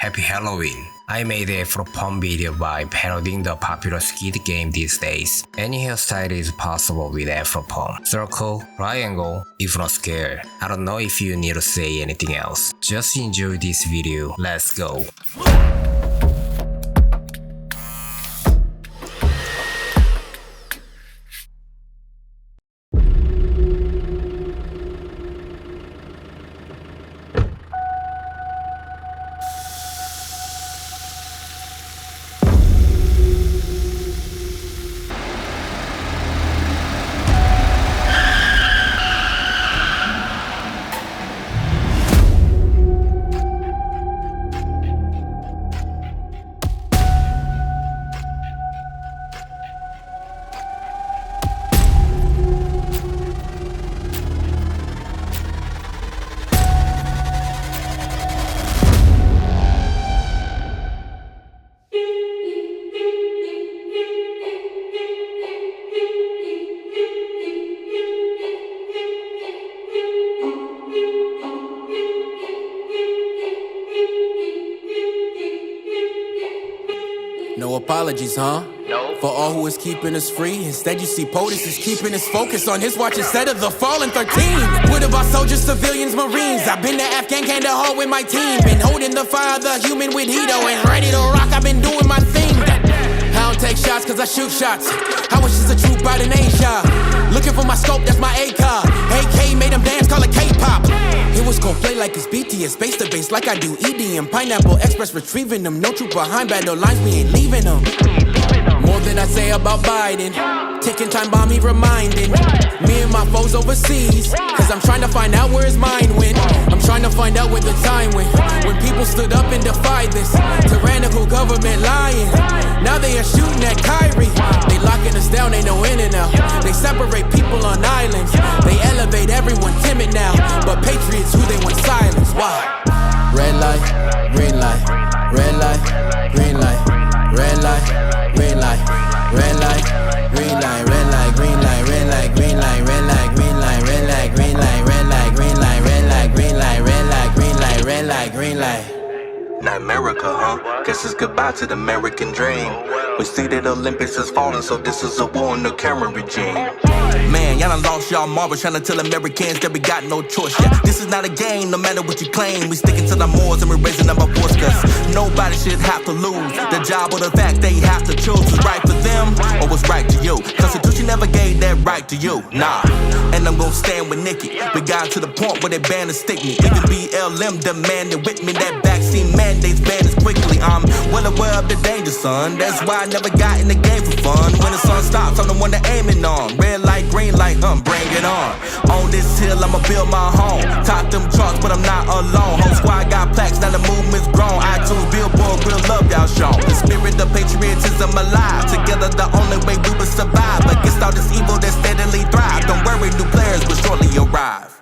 Happy Halloween! I made a Afropunk video by parodying the popular skit game these days. Any hairstyle is possible with Afropunk. Circle, triangle, if not square. I don't know if you need to say anything else. Just enjoy this video. Let's go! No apologies, huh? No. For all who is keeping us free. Instead you see POTUS is keeping his focus on his watch instead of the fallen 13. What about soldiers, civilians, marines? I've been to Afghan Kandahar with my team. Been holding the fire, the human with Hito. And ready to rock, I've been doing my thing. I don't take shots cause I shoot shots. I wish it's a troop out in Asia. Looking for my scope, that's my AK. AK made them dance, call it K-pop. It was gon' play like it's BTS, base to base like I do EDM. Pineapple Express retrieving them, no troop behind battle lines, we ain't leaving them. More than I say about Biden, ticking time bomb, he reminding me and my foes overseas, cause I'm trying to find out where his mind went. I'm trying to find out where the time went, when people stood up and defied this tyrannical government lying. Now they are shooting at Kyrie. They locking us down, ain't no in and out. They separate people on islands, they elevate everyone timid now, but patriots who they want silence. Why? Red light, green light, red light, green light, red light, green light, red light, green light, red light, green light, red light, green light, red light, green light, red light, green light, red light, green light, red light, green light, red light, green light, red light, green light. Not America, huh? Guess it's goodbye to the American dream. We see that Olympics is falling, so this is a war on the camera regime. Man, y'all done lost y'all marbles trying to tell Americans that we got no choice. Yeah, this is not a game, no matter what you claim. We sticking to the mores and we're raising up our voice, cause nobody should have to lose the job or the fact they have to choose what's right for them or what's right to you. Constitution never gave that right to you, nah. And I'm gonna stand with Nikki. We got to the point where they banned the stick me. Even BLM demanded with me that vaccine mandates ban us quickly. I'm well aware of the danger, son. That's why I never got in the game for fun. When the sun stops, I'm the one that aiming on. Red light, green light, bring it on. On this hill, I'ma build my home. Top them charts, but I'm not alone. Whole squad got plaques, now the movement's grown. iTunes, Billboard, real love y'all shown. The spirit of patriotism alive. Together the only way we will survive against all this evil that steadily thrive. Don't worry, new players will shortly arrive.